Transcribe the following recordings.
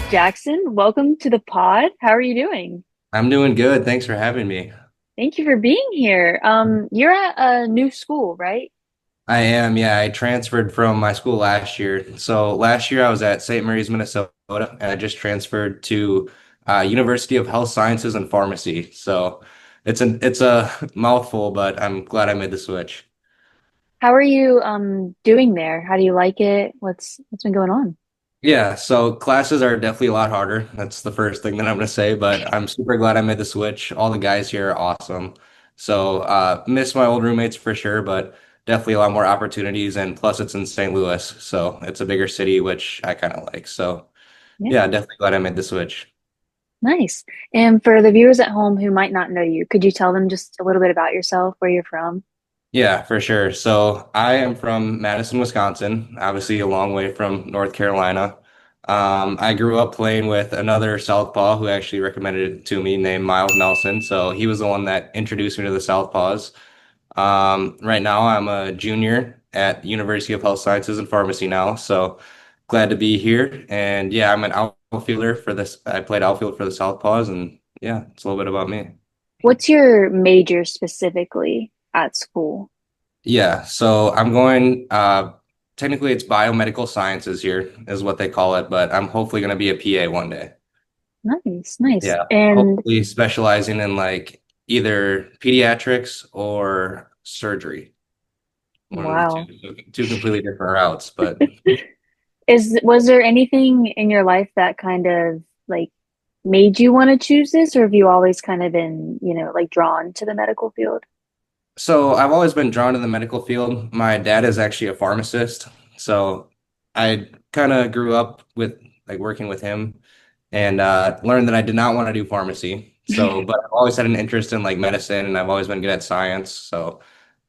Jackson. Welcome to the pod. How are you doing? I'm doing good. Thanks for having me. Thank you for being here. You're at a new school, right? I am, yeah. I transferred from my school last year. So last year I was at St. Mary's, Minnesota, and I just transferred to University of Health Sciences and Pharmacy. So it's a mouthful, but I'm glad I made the switch. How are you doing there? How do you like it? What's been going on? Yeah, so classes are definitely a lot harder. That's the first thing that I'm gonna say, but I'm super glad I made the switch. All the guys here are awesome. So miss my old roommates for sure, but definitely a lot more opportunities and plus it's in St. Louis, so it's a bigger city, which I kind of like. So Yeah, yeah, definitely glad I made the switch. nice. And for the viewers at home who might not know you, could you tell them just a little bit about yourself, where you're from? Yeah, for sure. So I am from Madison, Wisconsin, obviously a long way from North Carolina. I grew up playing with another Southpaw who actually recommended it to me named Miles Nelson. So he was the one that introduced me to the Southpaws. Right now I'm a junior at University of Health Sciences and Pharmacy now. So glad to be here. And yeah, I'm an outfielder for this. I played outfield for the Southpaws and yeah, it's a little bit about me. What's your major specifically at school? Yeah, so I'm going technically it's biomedical sciences here is what they call it, but I'm hopefully going to be a PA one day. Nice, nice. Yeah, And hopefully specializing in like either pediatrics or surgery. One of the two, wow. so two completely different routes, but Was there anything in your life that kind of like made you want to choose this, or have you always kind of been, like drawn to the medical field? so I've always been drawn to the medical field. My dad is actually a pharmacist, so I kind of grew up with like working with him and learned that I did not want to do pharmacy. So, but I've always had an interest in like medicine and I've always been good at science. So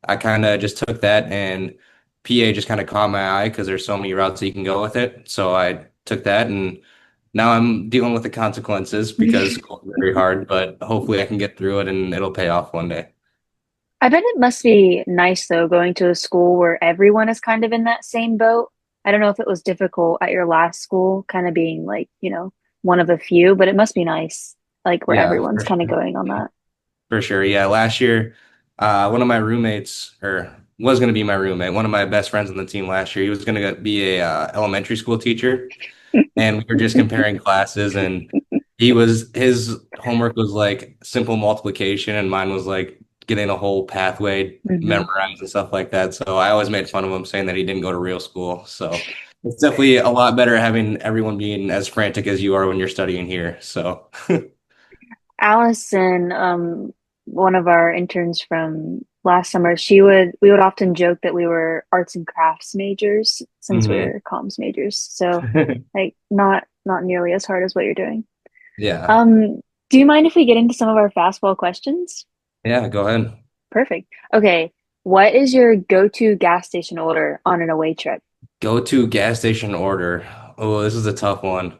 I kind of just took that and PA just kind of caught my eye because there's so many routes that you can go with it. So I took that and now I'm dealing with the consequences because school is very hard, but hopefully I can get through it and it'll pay off one day. I bet it must be nice though, going to a school where everyone is kind of in that same boat. I don't know if it was difficult at your last school, kind of being like, one of a few, but it must be nice, like where Yeah, everyone's for kind of sure. going on that. For sure. Yeah. Last year, one of my roommates, or was going to be my roommate, one of my best friends on the team last year, he was going to be a elementary school teacher. And we were just comparing classes, and his homework was like simple multiplication, and mine was like getting a whole pathway Hmm. memorized and stuff like that. So I always made fun of him saying that he didn't go to real school. So it's definitely a lot better having everyone being as frantic as you are when you're studying here. So. Allison, one of our interns from last summer, we would often joke that we were arts and crafts majors since we Mhm. were comms majors. So like not nearly as hard as what you're doing. Yeah. Um, do you mind if we get into some of our fastball questions? Yeah, go ahead. Perfect. Okay. What is your go-to gas station order on an away trip? Go to gas station order. Oh, this is a tough one.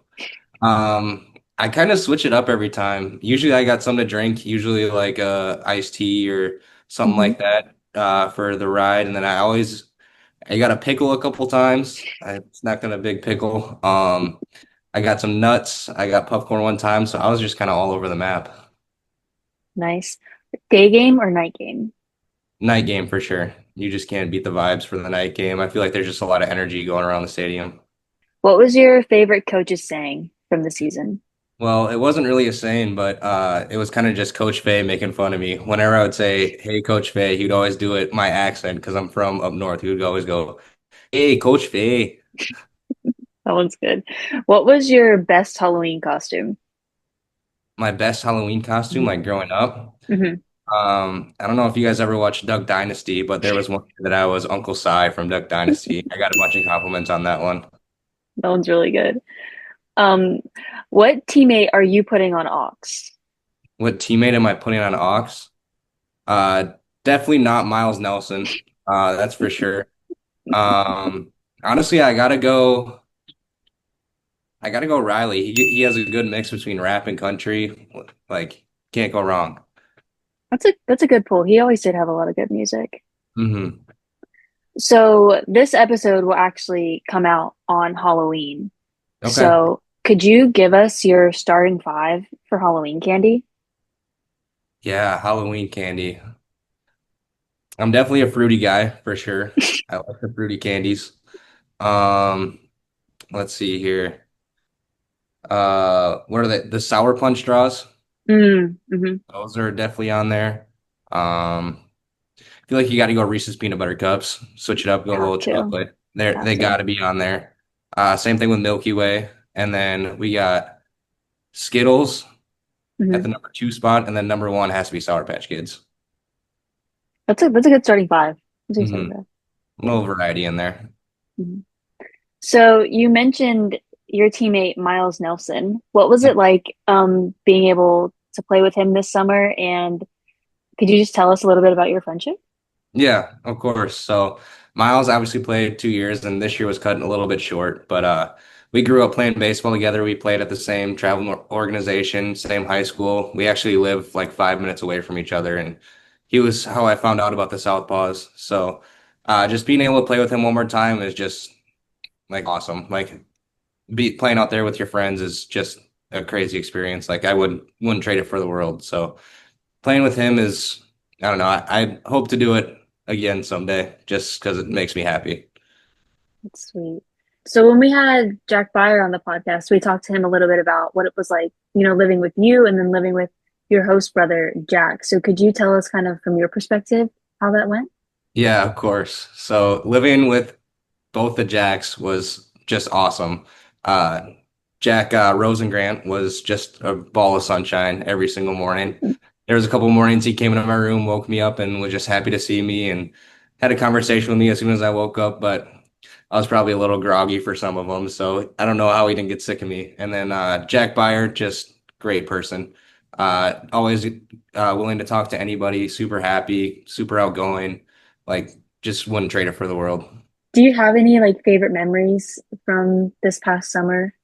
I kind of switch it up every time. Usually I got something to drink, usually like iced tea or something Hmm. like that for the ride. And then I got a pickle a couple times. I snacked on a big pickle. I got some nuts. I got popcorn one time. So I was just kind of all over the map. Nice. Day game or night game? Night game for sure. You just can't beat the vibes for the night game. I feel like there's just a lot of energy going around the stadium. What was your favorite coach's saying from the season? Well, it wasn't really a saying, but it was kind of just Coach Fay making fun of me. Whenever I would say, "Hey, Coach Fay," he'd always do it my accent because I'm from up north. He would always go, "Hey, Coach Fay." That one's good. What was your best Halloween costume? My best Halloween costume, Hmm. like growing up. Hmm. I don't know if you guys ever watched Duck Dynasty, but there was one year that I was Uncle Si from Duck Dynasty. I got a bunch of compliments on that one. That one's really good. Um, what teammate are you putting on Ox? What teammate am I putting on Ox? Uh, Definitely not Miles Nelson. That's for sure. Honestly, I gotta go Riley. He has a good mix between rap and country. Like, can't go wrong. That's a good pull. He always did have a lot of good music. Hmm. So this episode will actually come out on Halloween. Okay. So Could you give us your starting five for Halloween candy? Yeah, Halloween candy. I'm definitely a fruity guy for sure. I like the fruity candies. Um, let's see here. What are they? The sour punch straws. Hmm. Those are definitely on there. I feel like you got to go Reese's peanut butter cups. Switch it up, go a Have little to. chocolate. They Have got to. to be on there. Same thing with Milky Way. And then we got Skittles at Hmm. the number two spot, and then number one has to be Sour Patch Kids. That's a good starting five. That's a good starting Hmm. five. A little variety in there. Mhm. So you mentioned your teammate Miles Nelson. What was it like being able to play with him this summer? And could you just tell us a little bit about your friendship? Yeah, of course. So Miles obviously played 2 years, and this year was cutting a little bit short. But we grew up playing baseball together. We played at the same travel organization, same high school. We actually live like 5 minutes away from each other, and he was how I found out about the Southpaws. So just being able to play with him one more time is just like awesome. Like be playing out there with your friends is just a crazy experience. Like I wouldn't trade it for the world. So playing with him is, I don't know. I hope to do it again someday just because it makes me happy. That's sweet. So when we had Jack Byer on the podcast, we talked to him a little bit about what it was like, living with you and then living with your host brother, Jack. So could you tell us kind of from your perspective how that went? Yeah, of course. So living with both the Jacks was just awesome. Uh, Jack Rosengrant was just a ball of sunshine every single morning. There was a couple mornings he came into my room, woke me up, and was just happy to see me and had a conversation with me as soon as I woke up. But I was probably a little groggy for some of them, so I don't know how he didn't get sick of me. And then Jack Byer, just great person. Always willing to talk to anybody, super happy, super outgoing. Like just wouldn't trade it for the world. Do you have any like favorite memories from this past summer?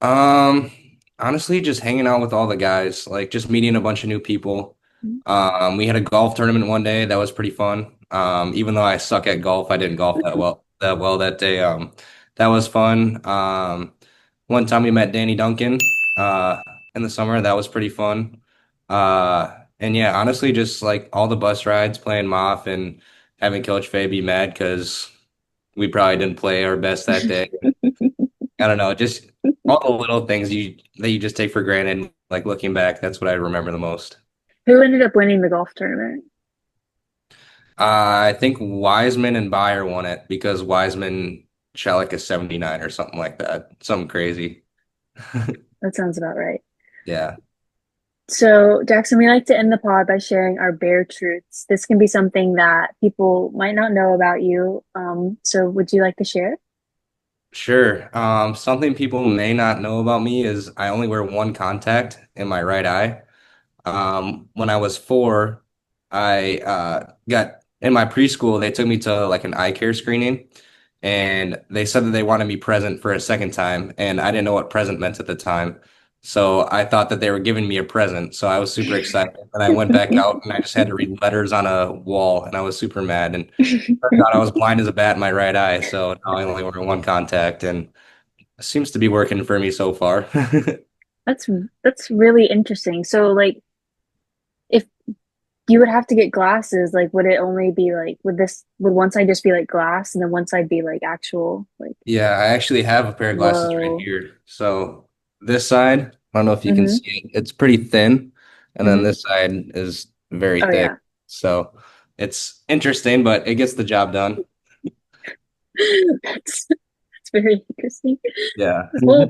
Um, Honestly, just hanging out with all the guys, like just meeting a bunch of new people. We had a golf tournament one day that was pretty fun. Even though I suck at golf, I didn't golf that well that day. That was fun. One time we met Danny Duncan, in the summer. That was pretty fun. And yeah, honestly, just like all the bus rides, playing Moth and having Coach Faye be mad because we probably didn't play our best that day. I don't know, just all the little things you just take for granted. Like looking back, that's what I remember the most. Who ended up winning the golf tournament? I think Wiseman and Bayer won it because Wiseman shot like a 79 or something like that. Something crazy. That sounds about right. Yeah. So, Jackson, we like to end the pod by sharing our bear truths. This can be something that people might not know about you. So would you like to share? Sure. Something people may not know about me is I only wear one contact in my right eye. When I was 4, I got in my preschool, they took me to like an eye care screening and they said that they wanted me present for a second time. And I didn't know what present meant at the time. So I thought that they were giving me a present. So I was super excited. And I went back out and I just had to read letters on a wall and I was super mad. And turned out I was blind as a bat in my right eye. So now I only wear one contact and it seems to be working for me so far. That's that's really interesting. So, like, if you would have to get glasses, like, would it only be like, would one side just be like glass and then one side be like actual, like, Yeah, I actually have a pair of glasses right whoa. here. So this side, I don't know if you can Mm-hmm. see it. It's pretty thin, and then Mm-hmm. this side is very Oh thick. yeah. So it's interesting, but it gets the job done. That's very interesting. Yeah. Well,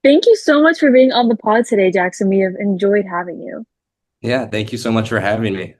thank you so much for being on the pod today, Jackson. We have enjoyed having you. Yeah, thank you so much for having me.